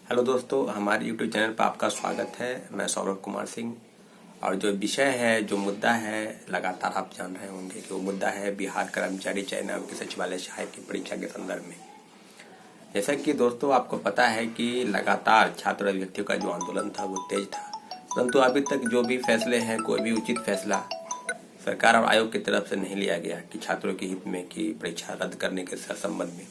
Hello दोस्तों, हमारे YouTube channel पर आपका स्वागत है। मैं सौरभ कुमार सिंह। और जो विषय है, जो मुद्दा है, लगातार आप जान रहे होंगे कि वो मुद्दा है बिहार कर्मचारी चयन आयोग की सचिवालय सहायक की परीक्षा के संदर्भ में। जैसा कि दोस्तों आपको पता है कि लगातार छात्र अभ्यर्थियों का जो आंदोलन था वो तेज था, परंतु अभी तक जो भी फैसले हैं, कोई भी उचित फैसला सरकार और आयोग की तरफ से नहीं लिया गया कि छात्रों के हित में कि परीक्षा रद्द करने के संबंध में।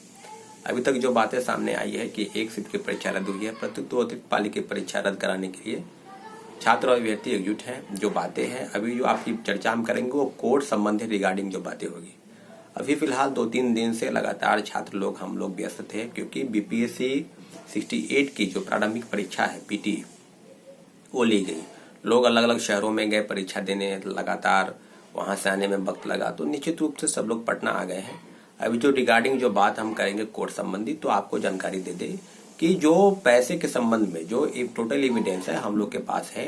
अभी तक जो बातें सामने आई है कि एक शिफ्ट की परीक्षा रद्द हुई है, परंतु 2 अतिरिक्त पाली की परीक्षा रद्द कराने के लिए छात्र और अभ्यर्थी एकजुट हैं। जो बातें हैं अभी जो आपकी चर्चा हम करेंगे वो कोर्ट संबंधी रिगार्डिंग जो बातें होगी। अभी फिलहाल 2-3 दिन से लगातार छात्र लोग हम लोग व्यस्त थे, क्योंकि बीपीएससी 68 की जो प्रारंभिक परीक्षा है पीटी वो ली गई। लोग अलग अलग शहरों में गए परीक्षा देने, लगातार वहां से आने में वक्त लगा, तो निश्चित रूप से सब लोग पटना आ गए हैं। अभी जो रिगार्डिंग जो बात हम करेंगे कोर्ट संबंधी, तो आपको जानकारी दे दे कि जो पैसे के संबंध में जो एक टोटल एविडेंस है हम लोग के पास है,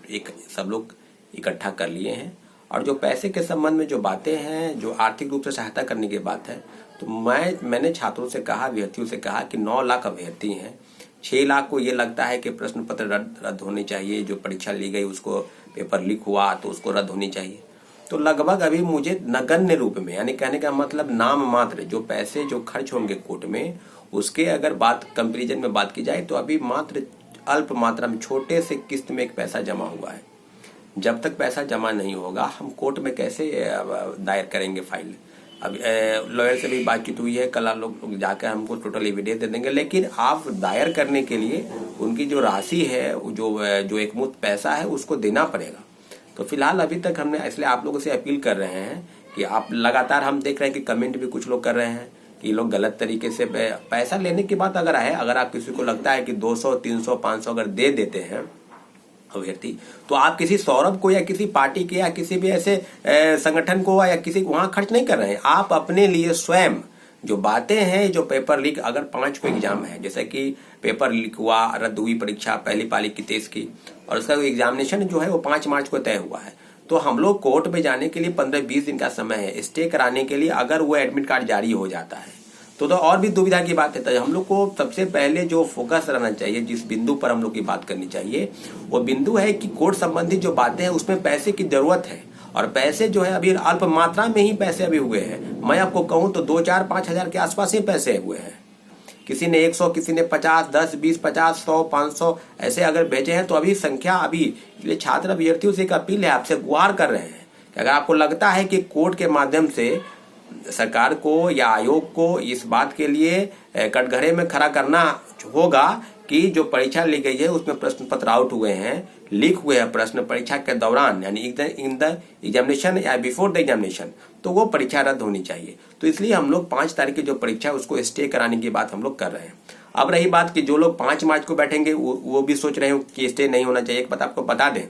एक सब लोग इकट्ठा कर लिए हैं। और जो पैसे के संबंध में जो बातें हैं, जो आर्थिक रूप से सहायता करने की बात है, तो मैंने छात्रों से कहा, अभ्यर्थियों से कहा कि 9 लाख अभ्यर्थी हैं, 6 लाख को ये लगता है कि प्रश्न पत्र रद्द होने चाहिए, जो परीक्षा ली गई उसको पेपर लीक हुआ तो उसको रद्द होनी चाहिए। तो लगभग अभी मुझे नगण्य रूप में, यानी कहने का मतलब नाम मात्र जो पैसे जो खर्च होंगे कोर्ट में, उसके अगर बात कंपेरिजन में बात की जाए तो अभी मात्र अल्प मात्रा में छोटे से किस्त में एक पैसा जमा हुआ है। जब तक पैसा जमा नहीं होगा हम कोर्ट में कैसे दायर करेंगे फाइल। अब लॉयर से भी बातचीत हुई है, कल आप लोग जाकर हमको टोटल एविडेंस दे देंगे, लेकिन आप दायर करने के लिए उनकी जो राशि है, जो एक मुश्त पैसा है, उसको देना पड़ेगा। तो फिलहाल अभी तक हमने, इसलिए आप लोगों से अपील कर रहे हैं कि आप लगातार, हम देख रहे हैं कि कमेंट भी कुछ लोग कर रहे हैं कि लोग गलत तरीके से पैसा लेने की बात अगर है, अगर आप किसी को लगता है कि 200, 300, 500 अगर दे देते हैं अभ्यर्थी, तो आप किसी सौरभ को या किसी पार्टी के या किसी भी ऐसे संगठन को या किसी को वहां खर्च नहीं कर रहे हैं। आप अपने लिए स्वयं जो बातें हैं, जो पेपर लीक, अगर 5 को एग्जाम है, जैसे कि पेपर लीक हुआ, रद्द हुई परीक्षा पहली पाली की 23 की, और उसका एग्जामिनेशन जो है वो 5 मार्च को तय हुआ है, तो हम लोग कोर्ट में जाने के लिए 15-20 दिन का समय है स्टे कराने के लिए। अगर वो एडमिट कार्ड जारी हो जाता है तो और भी दुविधा की बात है। तो हम लोग को सबसे पहले जो फोकस रहना चाहिए, जिस बिंदु पर हम लोग की बात करनी चाहिए, वो बिंदु है कि कोर्ट संबंधी जो बातें हैं उसमें पैसे की जरूरत है, और पैसे जो है अभी अल्प मात्रा में ही पैसे अभी हुए हैं। मैं आपको कहूं तो 2, 4, 5 हजार के आसपास ही पैसे हुए हैं। किसी ने 100, किसी ने 50, 10, 20, 50, 100, 500 ऐसे अगर भेजे हैं, तो अभी संख्या अभी, इसलिए छात्र अभ्यर्थियों से एक अपील है, आपसे गुहार कर रहे हैं कि अगर आपको लगता है कि कोर्ट के माध्यम से सरकार को या आयोग को इस बात के लिए कटघरे में खड़ा करना होगा कि जो परीक्षा ली गई है उसमें प्रश्न पत्र आउट हुए हैं, लीक हुए हैं प्रश्न परीक्षा के दौरान, यानी इन द एग्जामिनेशन या बिफोर द एग्जामिनेशन, तो वो परीक्षा रद्द होनी चाहिए। तो इसलिए हम लोग 5 तारीख की जो परीक्षा है उसको स्टे कराने की बात हम लोग कर रहे हैं। अब रही बात कि जो लोग 5 मार्च को बैठेंगे वो भी सोच रहे हो कि स्टे नहीं होना चाहिए। एक बात आपको बता दें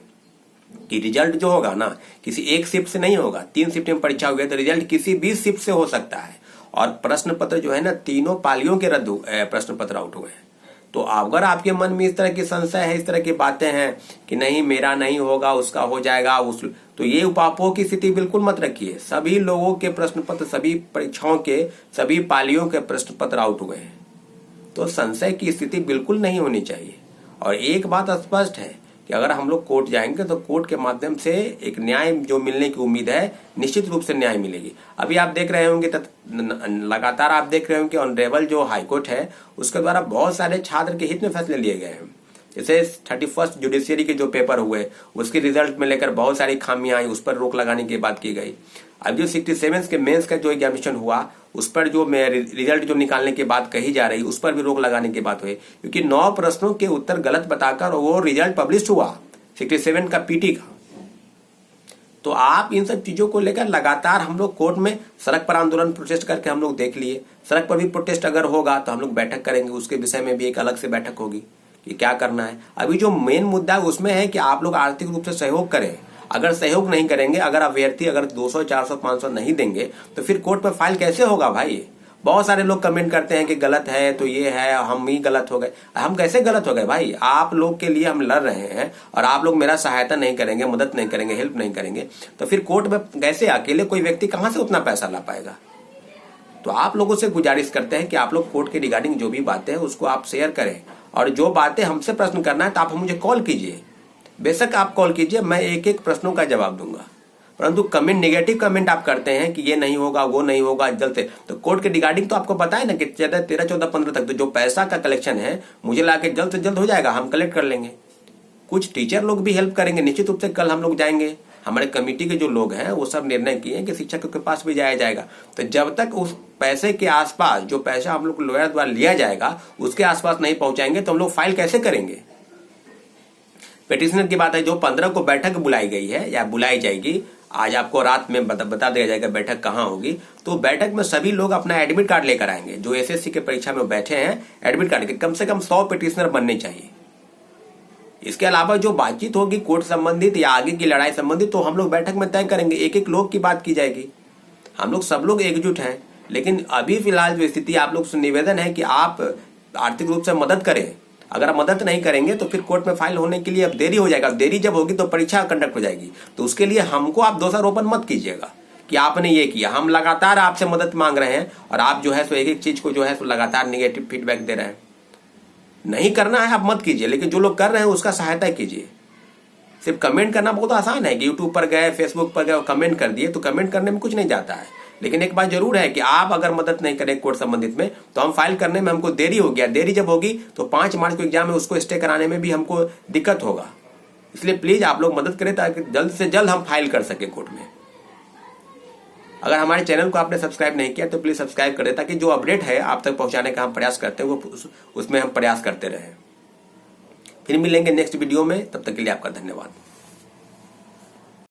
कि रिजल्ट जो होगा ना, किसी एक शिफ्ट से नहीं होगा। 3 शिफ्ट में परीक्षा हुई है तो रिजल्ट किसी भी शिफ्ट से हो सकता है। और प्रश्न पत्र जो है ना, तीनों पालियों के रद्द प्रश्न पत्र आउट हुए हैं। तो अगर आपके मन में इस तरह की संशय है, इस तरह की बातें हैं कि नहीं मेरा नहीं होगा, उसका हो जाएगा, तो ये उपापोह की स्थिति बिल्कुल मत रखिए। सभी लोगों के प्रश्न पत्र, सभी परीक्षाओं के सभी पालियों के प्रश्न पत्र आउट हुए हैं, तो संशय की स्थिति बिल्कुल नहीं होनी चाहिए। और एक बात स्पष्ट है कि अगर हम लोग कोर्ट जाएंगे तो कोर्ट के माध्यम से एक न्याय जो मिलने की उम्मीद है, निश्चित रूप से न्याय मिलेगी। अभी आप देख रहे होंगे, लगातार आप देख रहे होंगे ऑनरेबल जो हाईकोर्ट है उसके द्वारा बहुत सारे छात्र के हित में फैसले लिए गए हैं। जैसे 31st जुडिशियरी के जो पेपर हुए उसके रिजल्ट में लेकर बहुत सारी खामियां आई, उस पर रोक लगाने की बात की गई। अब जो 67 के मेंस का जो एग्जामिनेशन हुआ उस पर जो रिजल्ट जो निकालने की बात कही जा रही, उस पर भी रोक लगाने की बात हुई, क्योंकि 9 प्रश्नों के उत्तर गलत बताकर वो रिजल्ट पब्लिश हुआ 67 का पीटी का। तो आप इन सब चीजों को लेकर लगातार हम लोग कोर्ट में सड़क पर आंदोलन प्रोटेस्ट करके हम लोग देख लिए। सड़क पर भी प्रोटेस्ट अगर होगा तो हम लोग बैठक करेंगे, उसके विषय में भी एक अलग से बैठक होगी कि क्या करना है। अभी जो मेन मुद्दा उसमें है कि आप लोग आर्थिक रूप से सहयोग करें। अगर सहयोग नहीं करेंगे, अगर अभ्यर्थी अगर 200, 400, 500 नहीं देंगे तो फिर कोर्ट में फाइल कैसे होगा भाई। बहुत सारे लोग कमेंट करते हैं कि गलत है तो ये है, हम ही गलत हो गए। हम कैसे गलत हो गए भाई? आप लोग के लिए हम लड़ रहे हैं और आप लोग मेरा सहायता नहीं करेंगे, मदद नहीं करेंगे, हेल्प नहीं करेंगे, तो फिर कोर्ट में कैसे अकेले कोई व्यक्ति कहां से उतना पैसा ला पाएगा। तो आप लोगों से गुजारिश करते हैं कि आप लोग कोर्ट के रिगार्डिंग जो भी बातें हैं उसको आप शेयर करें और जो बातें हमसे प्रश्न करना है तो आप मुझे कॉल कीजिए, बेशक आप कॉल कीजिए, मैं एक एक प्रश्नों का जवाब दूंगा। परंतु कमेंट, नेगेटिव कमेंट आप करते हैं कि ये नहीं होगा, वो नहीं होगा जल्द से, तो कोर्ट के रिगार्डिंग तो आपको पता है ना कि 13, 14, 15 तक तो जो पैसा का कलेक्शन है मुझे लाके जल्द से जल्द हो जाएगा, हम कलेक्ट कर लेंगे। कुछ टीचर लोग भी हेल्प करेंगे निश्चित रूप से। कल हम लोग जाएंगे, हमारे कमेटी के जो लोग हैं वो सब निर्णय किए हैं कि शिक्षक के पास भी जाया जाएगा। तो जब तक उस पैसे के आसपास, जो पैसा हम लोग लॉयर द्वारा लिया जाएगा उसके आसपास नहीं पहुंचाएंगे तो हम लोग फाइल कैसे करेंगे। पिटिशनर की बात है, जो 15 को बैठक बुलाई गई है या बुलाई जाएगी, आज आपको रात में बता दिया जाएगा बैठक कहाँ होगी। तो बैठक में सभी लोग अपना एडमिट कार्ड लेकर आएंगे, जो एसएससी के परीक्षा में बैठे हैं, एडमिट कार्ड के कम से कम 100 पिटिशनर बनने चाहिए। इसके अलावा जो बातचीत होगी कोर्ट संबंधित या आगे की लड़ाई संबंधित, तो हम लोग बैठक में तय करेंगे, एक एक लोग की बात की जाएगी। हम लोग सब लोग एकजुट हैं। लेकिन अभी फिलहाल जो स्थिति, आप लोग से निवेदन है कि आप आर्थिक रूप से मदद करें। अगर आप मदद नहीं करेंगे तो फिर कोर्ट में फाइल होने के लिए अब देरी हो जाएगा। देरी जब होगी तो परीक्षा कंडक्ट हो जाएगी। तो उसके लिए हमको आप दोषारोपण मत कीजिएगा कि आपने ये किया। हम लगातार आपसे मदद मांग रहे हैं और आप जो है सो एक एक चीज को जो है सो लगातार निगेटिव फीडबैक दे रहे हैं। नहीं करना है आप मत कीजिए, लेकिन जो लोग कर रहे हैं उसका सहायता कीजिए। सिर्फ कमेंट करना बहुत आसान है कि यूट्यूब पर गए, फेसबुक पर गए और कमेंट कर दिए, तो कमेंट करने में कुछ नहीं जाता है। लेकिन एक बात जरूर है कि आप अगर मदद नहीं करें कोर्ट संबंधित में तो हम फाइल करने में हमको देरी हो गया। देरी जब होगी तो 5 मार्च को एग्जाम है, उसको स्टे कराने में भी हमको दिक्कत होगा। इसलिए प्लीज आप लोग मदद करें ताकि जल्द से जल्द हम फाइल कर सके कोर्ट में। अगर हमारे चैनल को आपने सब्सक्राइब नहीं किया तो प्लीज सब्सक्राइब करें, ताकि जो अपडेट है आप तक पहुंचाने का हम प्रयास करते हैं वो उसमें हम प्रयास करते रहें। फिर मिलेंगे नेक्स्ट वीडियो में, तब तक के लिए आपका धन्यवाद।